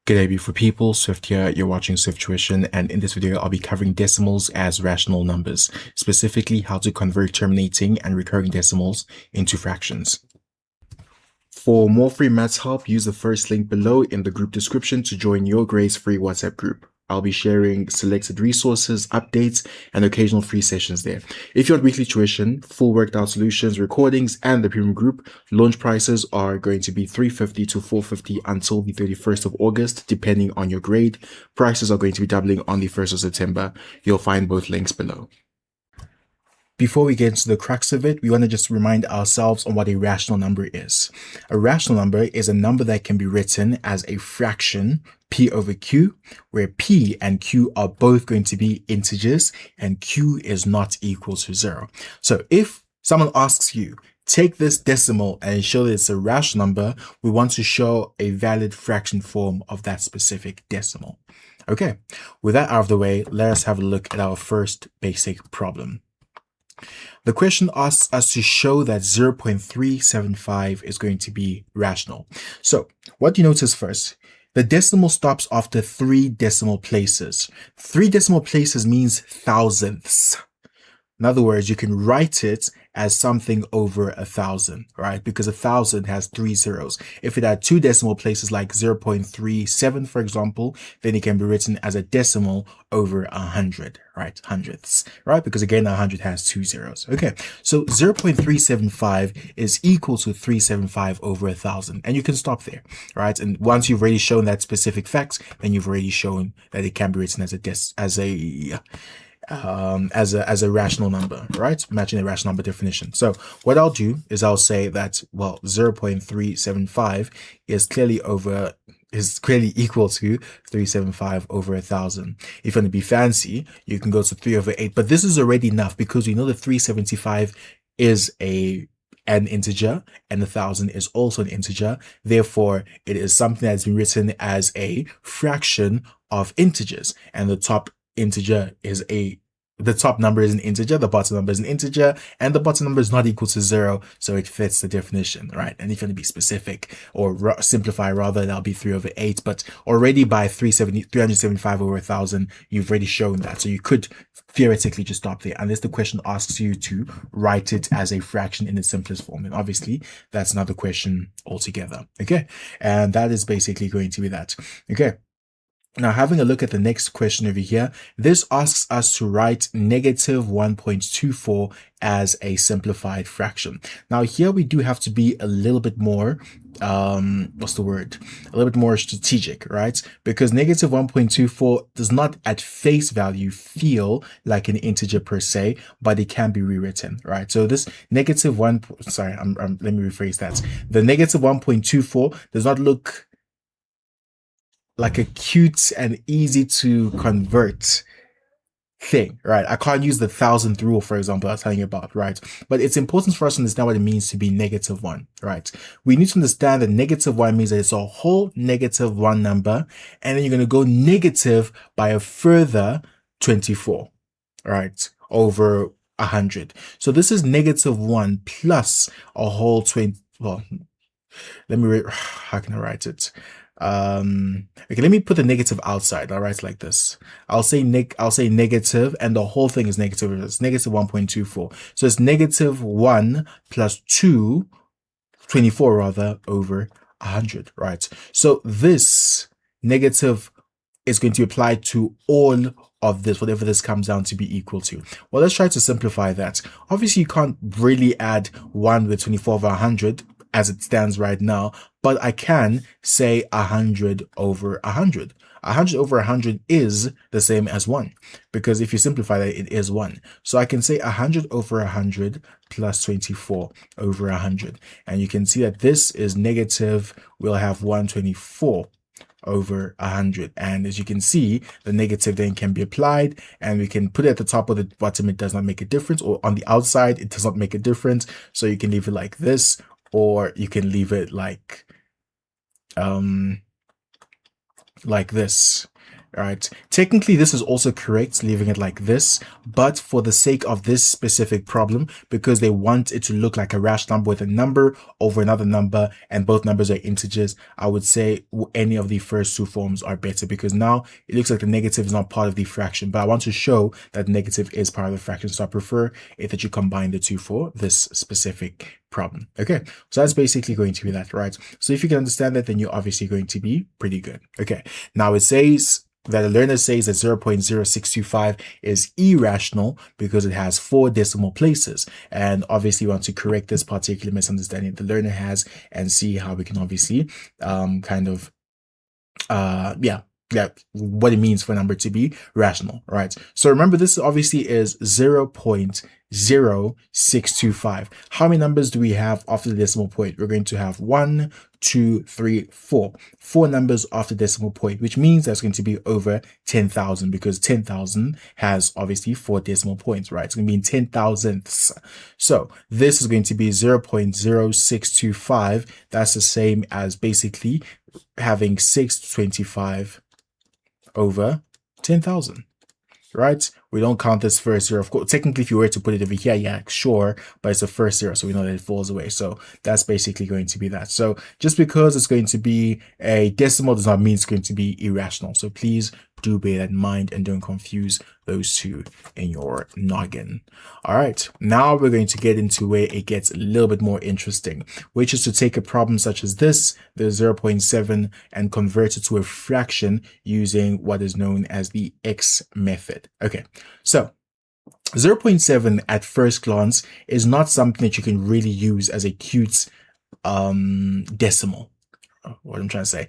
G'day beautiful people, Swift here, you're watching Swift Tuition, and in this video I'll be covering decimals as rational numbers, specifically how to convert terminating and recurring decimals into fractions. For more free maths help, use the first link below in the group description to join your grades free WhatsApp group. I'll be sharing selected resources, updates, and occasional free sessions there. If you want weekly tuition, full worked out solutions, recordings, and the premium group, launch prices are going to be $350 to $450 until the 31st of August, depending on your grade. Prices are going to be doubling on the 1st of September. You'll find both links below. Before we get into the crux of it, we want to just remind ourselves on what a rational number is. A rational number is a number that can be written as a fraction, p over q, where p and q are both going to be integers and q is not equal to 0. So if someone asks you, take this decimal and show that it's a rational number, we want to show a valid fraction form of that specific decimal. Okay, with that out of the way, let us have a look at our first basic problem. The question asks us to show that 0.375 is going to be rational. So what do you notice first? The decimal stops after 3 decimal places. 3 decimal places means thousandths. In other words, you can write it as something over 1,000, right? Because 1,000 has 3 zeros. If it had 2 decimal places like 0.37, for example, then it can be written as a decimal over 100, right? Hundredths, right? Because again, 100 has 2 zeros. Okay, so 0.375 is equal to 375 over 1,000, and you can stop there, right? And once you've already shown that specific fact, then you've already shown that it can be written as a rational number, right? Matching a rational number definition. So what I'll do is I'll say that, well, 0.375 is clearly equal to 375 over 1,000. If you want to be fancy, you can go to 3 over 8, but this is already enough because we know that 375 is an integer and 1,000 is also an integer. Therefore, it is something that's been written as a fraction of integers, and the top number is an integer, the bottom number is an integer, and the bottom number is not equal to 0, so it fits the definition, right? And if you want to be specific or simplify rather, that'll be 3 over 8, but already by 375 over 1,000, you've already shown that. So you could theoretically just stop there, unless the question asks you to write it as a fraction in its simplest form. And obviously, that's another question altogether, okay? And that is basically going to be that, okay? Now, having a look at the next question over here, this asks us to write negative 1.24 as a simplified fraction. Now, here we do have to be a little bit more, a little bit more strategic, right? Because negative 1.24 does not at face value feel like an integer per se, but it can be rewritten, right? So this negative let me rephrase that. The negative 1.24 does not look like a cute and easy to convert thing, right? I can't use the 1,000th rule, for example, I was telling you about, right? But it's important for us to understand what it means to be negative 1, right? We need to understand that negative 1 means that it's a whole negative 1 number, and then you're going to go negative by a further 24, right? Over 100. So this is negative 1 plus a whole 20, well, how can I write it? Okay, let me put the negative outside. I'll write like this. I'll say negative, and the whole thing is negative. It's negative 1.24. So it's negative 1 plus 24 rather, over 100, right? So this negative is going to be applied to all of this, whatever this comes down to be equal to. Well, let's try to simplify that. Obviously, you can't really add 1 with 24 over 100 as it stands right now, but I can say 100 over 100. 100 over 100 is the same as 1, because if you simplify that, it is 1. So I can say 100 over 100 plus 24 over 100. And you can see that this is negative. We'll have 124 over 100. And as you can see, the negative then can be applied, and we can put it at the top or the bottom. It does not make a difference, or on the outside, it does not make a difference. So you can leave it like this, or you can leave it like this. Right. Technically, this is also correct, leaving it like this, but for the sake of this specific problem, because they want it to look like a rational number with a number over another number, and both numbers are integers, I would say any of the first two forms are better, because now it looks like the negative is not part of the fraction, but I want to show that negative is part of the fraction, so I prefer it that you combine the two for this specific problem. Okay, so that's basically going to be that, right? So if you can understand that, then you're obviously going to be pretty good. Okay, now it says that the learner says that 0.0625 is irrational because it has 4 decimal places. And obviously you want to correct this particular misunderstanding the learner has and see how we can obviously what it means for a number to be rational, right? So remember, this obviously is 0.0625. How many numbers do we have after the decimal point? We're going to have 1, 2, 3, 4. 4 numbers after decimal point, which means that's going to be over 10,000 because 10,000 has obviously 4 decimal points, right? It's going to be in 10,000ths. So this is going to be 0.0625. That's the same as basically having 625 over 10,000, right? We don't count this first zero. Of course, technically, if you were to put it over here, yeah, sure, but it's the first zero, so we know that it falls away. So that's basically going to be that. So just because it's going to be a decimal does not mean it's going to be irrational. So please do bear that in mind and don't confuse those two in your noggin. All right, now we're going to get into where it gets a little bit more interesting, which is to take a problem such as this, the 0.7, and convert it to a fraction using what is known as the X method. Okay, so 0.7 at first glance is not something that you can really use as a cute decimal. What I'm trying to say,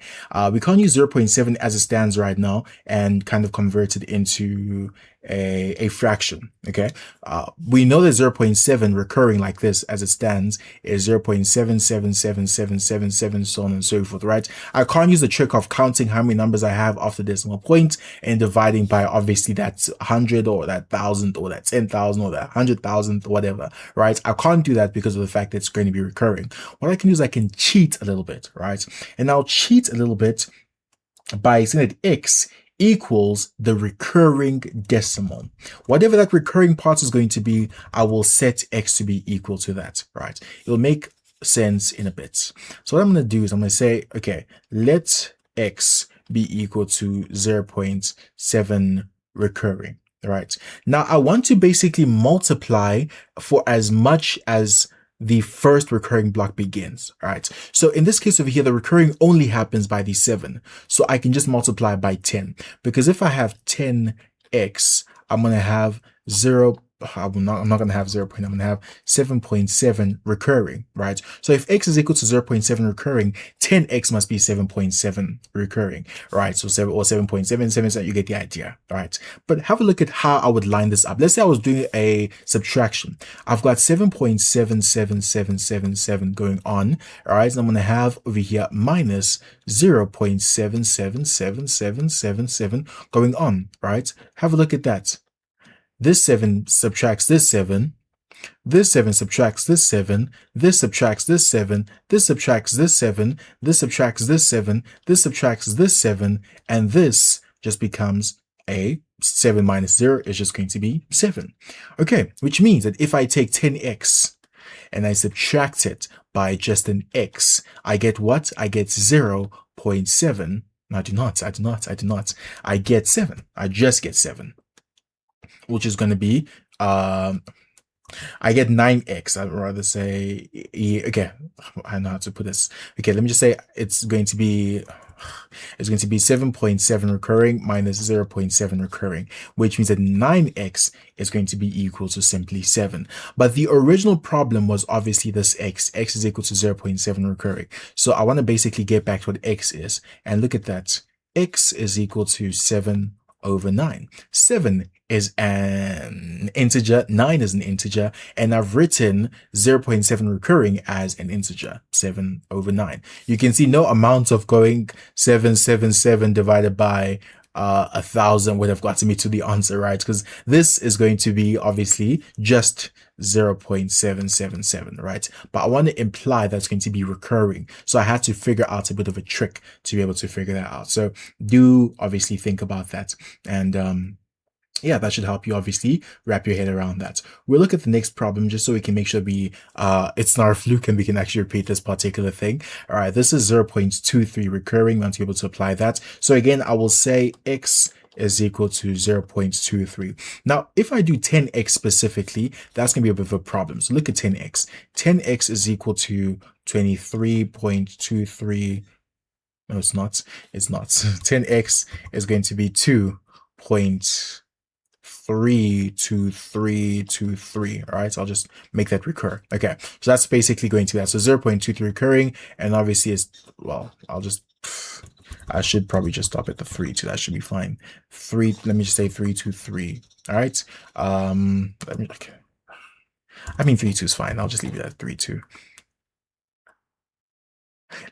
we can't use 0.7 as it stands right now and kind of convert it into a fraction. Okay, we know that 0.7 recurring like this as it stands is 0.777777, so on and so forth, right? I can't use the trick of counting how many numbers I have after decimal point and dividing by obviously that 100 or that 1,000 or that 10,000 or that 100,000 whatever, right? I can't do that because of the fact that it's going to be recurring. What I can do is I can cheat a little bit, right? And I'll cheat a little bit by saying that X equals the recurring decimal. Whatever that recurring part is going to be, I will set X to be equal to that, right? It'll make sense in a bit. So what I'm going to do is I'm going to say, okay, let X be equal to 0.7 recurring, right? Now I want to basically multiply for as much as the first recurring block begins, right? So in this case over here, the recurring only happens by the 7. So I can just multiply by 10, because if I have 10x, I'm going to have I'm not going to have 0. I'm going to have 7.7 recurring, right? So if x is equal to 0.7 recurring, 10x must be 7.7 recurring, right? So 7 or 7.777, you get the idea, right? But have a look at how I would line this up. Let's say I was doing a subtraction. I've got 7.77777 going on, all right? And I'm going to have over here minus 0.777777 going on, right? Have a look at that. This 7 subtracts this 7, this 7 subtracts this 7, this subtracts this 7, this subtracts this 7, this subtracts this 7, this subtracts this 7, and this just becomes a 7 minus 0 is just going to be 7. Okay, which means that if I take 10x and I subtract it by just an x, I get what? I get 0.7. No, I do not. I get 7. I just get 7. Which is going to be, I get 9x. I'd rather say, okay, I know how to put this. Okay, let me just say it's going to be 7.7 recurring minus 0.7 recurring, which means that 9x is going to be equal to simply 7. But the original problem was obviously this x. X is equal to 0.7 recurring. So I want to basically get back to what x is. And look at that. X is equal to 7 over 9. 7 is an integer, 9 is an integer, and I've written 0.7 recurring as an integer, 7 over 9. You can see no amount of going 777 divided by 1,000 would have gotten me to the answer, right? Because this is going to be obviously just 0.777, right? But I want to imply that's going to be recurring. So I had to figure out a bit of a trick to be able to figure that out. So do obviously think about that. And yeah, that should help you obviously wrap your head around that. We'll look at the next problem just so we can make sure it's not a fluke and we can actually repeat this particular thing. All right, this is 0.23 recurring. We want to be able to apply that. So again, I will say x is equal to 0.23. Now, if I do 10x specifically, that's going to be a bit of a problem. So look at 10x. 10x is equal to 23.23. No, it's not. It's not. 10x is going to be 2.32323. All right, so I'll just make that recur. Okay, so that's basically going to that. So 0.23 recurring, and obviously it's, well, I should probably just stop at the 3 too. That should be fine. 3, let me just say 323. All right. Okay. I mean 32 is fine. I'll just leave it at 32.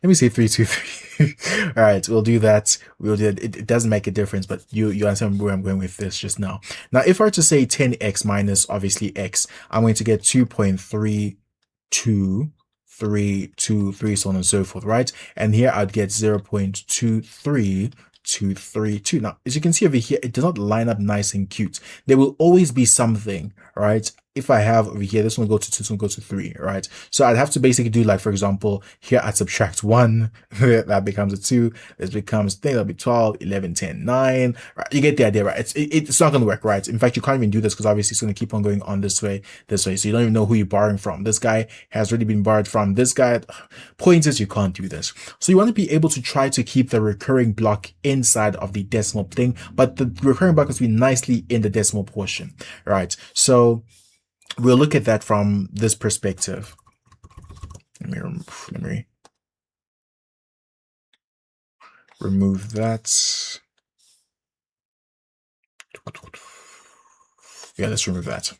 Let me say 323. All right, we'll do that. We'll do that. It doesn't make a difference, but you understand where I'm going with this just now. Now, if I were to say 10x minus obviously x, I'm going to get 2.32323, so on and so forth, right? And here I'd get 0.23232. Now, as you can see over here, it does not line up nice and cute. There will always be something, right? If I have over here, this one will go to 2, this one will go to 3, right? So I'd have to basically do, like, for example, here I'd subtract 1, that becomes a 2, this becomes, I think that'll be 12, 11, 10, 9, right? You get the idea, right? It's not going to work, right? In fact, you can't even do this because obviously it's going to keep on going on this way. So you don't even know who you're borrowing from. This guy has already been borrowed from this guy. Point is, you can't do this. So you want to be able to try to keep the recurring block inside of the decimal thing, but the recurring block has to be nicely in the decimal portion, right? So we'll look at that from this perspective. Let me remove that. Yeah, let's remove that.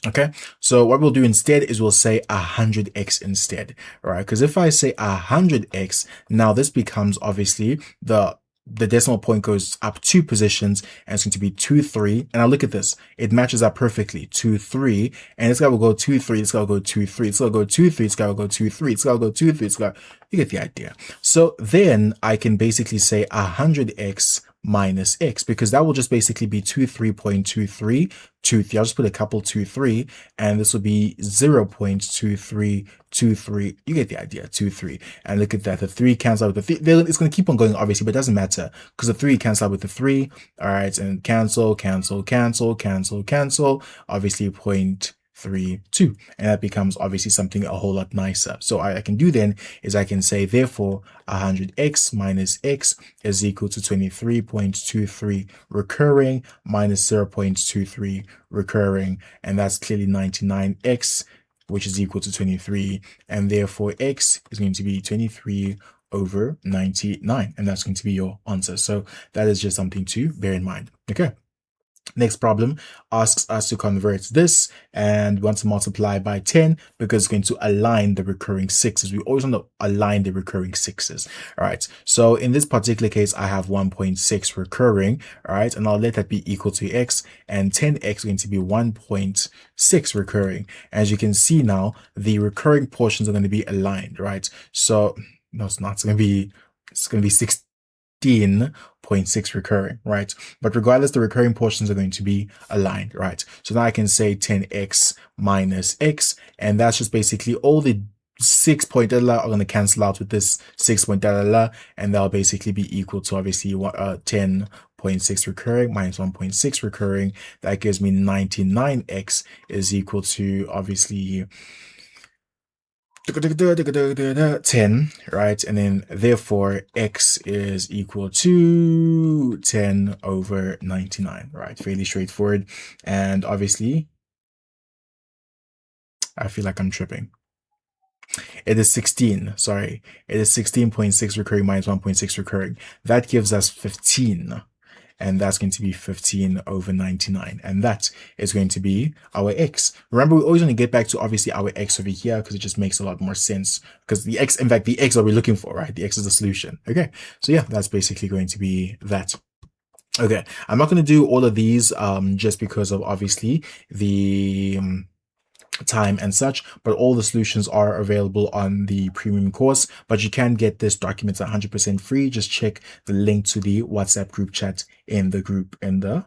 Okay, so what we'll do instead is we'll say 100x instead, all right? Because if I say 100x, now this becomes obviously the decimal point goes up 2 positions, and it's going to be 2, 3. And now look at this. It matches up perfectly. 2, 3. And this guy will go 2, 3. This guy will go 2, 3. This guy will go 2, 3. This guy will go 2, 3. This guy will go 2, 3. This guy. You get the idea. So then I can basically say 100x minus x, because that will just basically be 23.23. 2, 3. I'll just put a couple 2, 3, and this will be 0.2323. You get the idea. 2, 3. And look at that. The 3 cancels out with the 3. It's going to keep on going, obviously, but it doesn't matter because the 3 cancels out with the 3. All right, and cancel, cancel, cancel, cancel, cancel. Obviously, 0.32, and that becomes obviously something a whole lot nicer. So I can do then is I can say therefore 100x minus x is equal to 23.23 recurring minus 0.23 recurring, and that's clearly 99x, which is equal to 23, and therefore x is going to be 23 over 99, and that's going to be your answer. So that is just something to bear in mind. Okay. Next problem asks us to convert this, and we want to multiply by 10 because it's going to align the recurring sixes. We always want to align the recurring sixes. All right. So in this particular case, I have 1.6 recurring. All right. And I'll let that be equal to x, and 10x is going to be 1.6 recurring. As you can see now, the recurring portions are going to be aligned, right? So no, it's not. It's going to be 16.6 recurring, right? But regardless, the recurring portions are going to be aligned, right? So now I can say 10x minus x, and that's just basically all the 6 point are going to cancel out with this 6 point and that'll basically be equal to obviously 10.6 recurring minus 1.6 recurring. That gives me 99x is equal to obviously 10, right? And then therefore x is equal to 10 over 99, right? Fairly straightforward. And obviously I feel like I'm tripping. It is 16, sorry. It is 16.6 recurring minus 1.6 recurring. That gives us 15. And that's going to be 15 over 99. And that is going to be our x. Remember, we always want to get back to obviously our x over here because it just makes a lot more sense. Because the x, in fact, the x that we're looking for, right? The x is the solution. Okay. So yeah, that's basically going to be that. Okay, I'm not going to do all of these just because of obviously the time and such, but all the solutions are available on the premium course. But you can get this document 100% free. Just check the link to the WhatsApp group chat in the group in the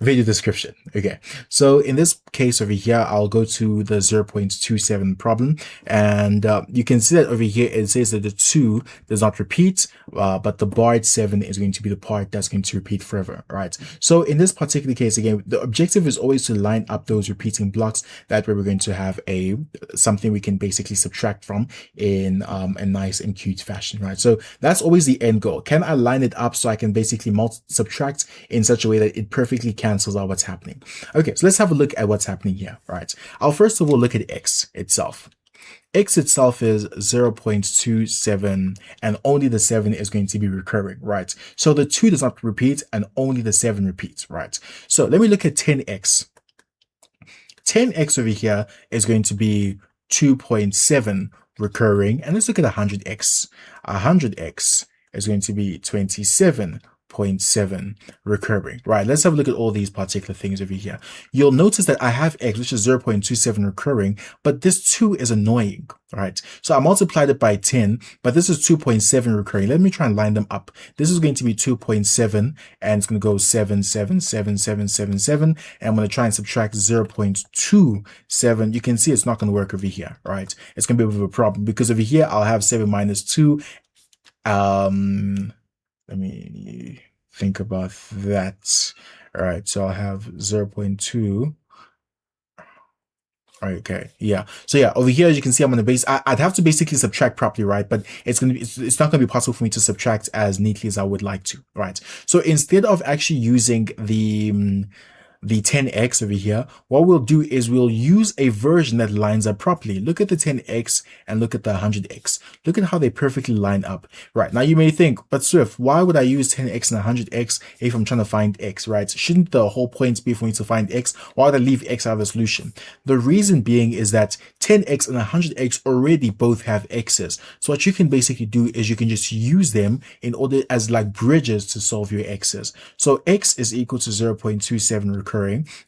video description. Okay, so in this case over here, I'll go to the 0.27 problem, and you can see that over here it says that the 2 does not repeat, but the barred 7 is going to be the part that's going to repeat forever, right? So in this particular case, again, the objective is always to line up those repeating blocks. That way we're going to have something we can basically subtract from in a nice and cute fashion, right? So that's always the end goal. Can I line it up so I can basically subtract in such a way that it perfectly cancels out what's happening? Okay, so let's have a look at what's happening here, right? I'll first of all look at x itself. X itself is 0.27 and only the 7 is going to be recurring, right? So the 2 does not repeat and only the 7 repeats, right? So let me look at 10x. 10x over here is going to be 2.7 recurring, and let's look at 100x. 100x is going to be 27.7 recurring, right? Let's have a look at all these particular things over here. You'll notice that I have x, which is 0.27 recurring, but this 2 is annoying, right? So I multiplied it by 10, but this is 2.7 recurring. Let me try and line them up. This is going to be 2.7, and it's going to go 7, 7, 7, 7, 7, 7, and I'm going to try and subtract 0.27. You can see it's not going to work over here, right? It's going to be a bit of a problem because over here I'll have 7 minus 2. Let me think about that. All right, so I'll have 0.2. Okay, yeah. So yeah, over here, as you can see, I'm going to I'd have to basically subtract properly, right? But it's not going to be possible for me to subtract as neatly as I would like to, right? So instead of actually using the 10x over here, what we'll do is we'll use a version that lines up properly. Look at the 10x and look at the 100x. Look at how they perfectly line up. Right, now you may think, but Swift, why would I use 10x and 100x if I'm trying to find x, right? Shouldn't the whole point be for me to find x? Why would I leave x out of the solution? The reason being is that 10x and 100x already both have x's. So what you can basically do is you can just use them in order as like bridges to solve your x's. So x is equal to 0.27 recurring,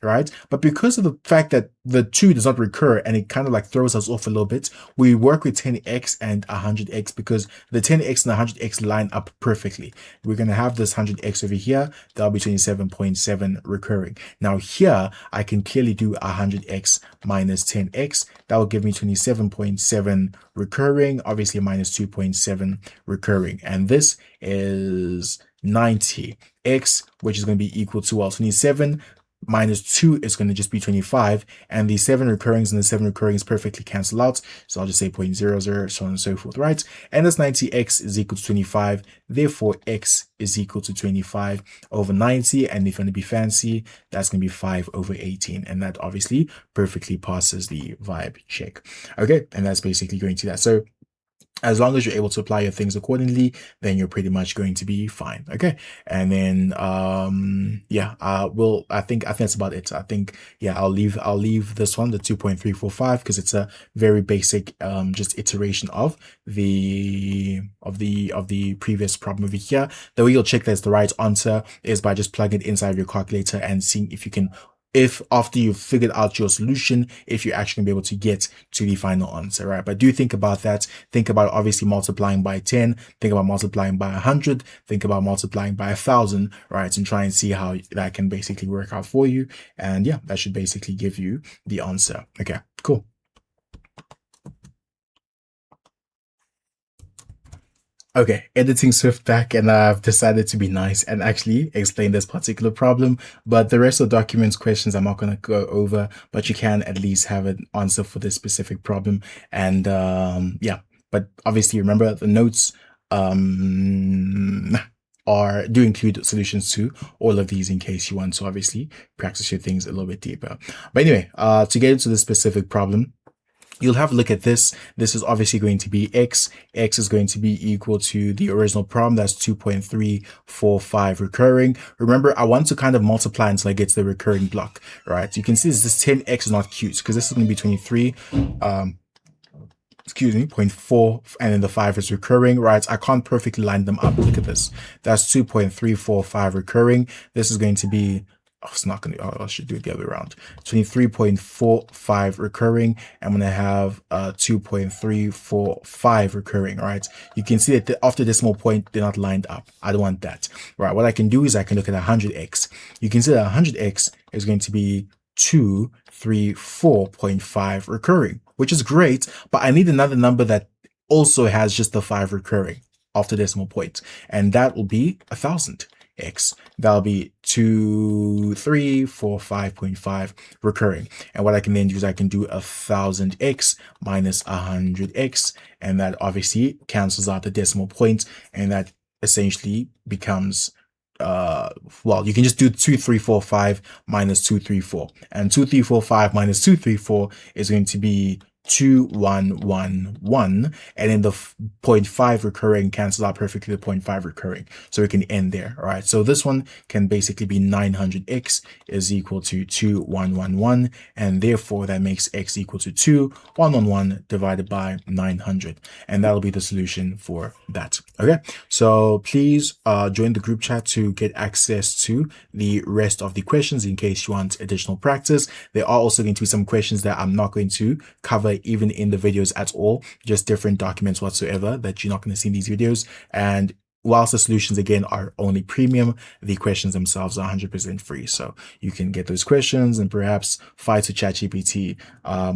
right? But because of the fact that the 2 does not recur and it kind of like throws us off a little bit, we work with 10x and 100x because the 10x and 100x line up perfectly. We're going to have this 100x over here. That'll be 27.7 recurring. Now here, I can clearly do 100x minus 10x. That will give me 27.7 recurring, obviously minus 2.7 recurring. And this is 90x, which is going to be equal to, well, 27 minus 2 is going to just be 25, and the 7 recurrings and the 7 recurrings perfectly cancel out. So I'll just say 0.00, so on and so forth, right? And this 90x is equal to 25. Therefore, x is equal to 25 over 90. And if you want to be fancy, that's going to be 5 over 18. And that obviously perfectly passes the vibe check. Okay, and that's basically going to that. So as long as you're able to apply your things accordingly, then you're pretty much going to be fine. Okay. And then, yeah, I think that's about it. I think, yeah, I'll leave this one, the 2.345, because it's a very basic, just iteration of the previous problem over here. The way you'll check that's the right answer is by just plugging it inside your calculator and seeing if you can, if after you've figured out your solution, if you're actually gonna be able to get to the final answer, right? But do think about that. Think about obviously multiplying by 10, think about multiplying by 100, think about multiplying by 1,000, right? And try and see how that can basically work out for you. And yeah, that should basically give you the answer. Okay, cool. Okay, editing Swift back, and I've decided to be nice and actually explain this particular problem, but the rest of the documents questions I'm not going to go over, but you can at least have an answer for this specific problem. And yeah, but obviously remember the notes do include solutions to all of these in case you want to obviously practice your things a little bit deeper. But anyway, to get into this specific problem, you'll have a look at this. This is obviously going to be x. X is going to be equal to the original problem. That's 2.345 recurring. Remember, I want to kind of multiply until I get to the recurring block, right? You can see this 10x is not cute because this is going to be 23. excuse me, 0.4, and then the 5 is recurring, right? I can't perfectly line them up. Look at this. That's 2.345 recurring. This is going to be, oh, it's not going to, oh, I should do it the other way around. 23.45 recurring. I'm going to have 2.345 recurring, right? You can see that after decimal point, they're not lined up. I don't want that, right? What I can do is I can look at 100x. You can see that 100x is going to be 234.5 recurring, which is great, but I need another number that also has just the 5 recurring after decimal point, and that will be 1000x. That'll be 2345.5 recurring. And what I can then do is I can do 1000x minus 100x, and that obviously cancels out the decimal point, and that essentially becomes well, you can just do 2345 minus 234, and 2345 minus 234 is going to be 2111, and then the 0.5 recurring cancels out perfectly the 0.5 recurring, so we can end there. All right, so this one can basically be 900x is equal to 2111, and therefore that makes x equal to 2111 divided by 900, and that'll be the solution for that. Okay, so please join the group chat to get access to the rest of the questions in case you want additional practice. There are also going to be some questions that I'm not going to cover even in the videos at all, just different documents whatsoever that you're not going to see in these videos. And whilst the solutions again are only premium, the questions themselves are 100% free, so you can get those questions and perhaps fight with ChatGPT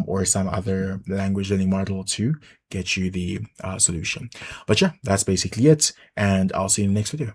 or some other language learning model to get you the solution. But yeah, that's basically it, and I'll see you in the next video.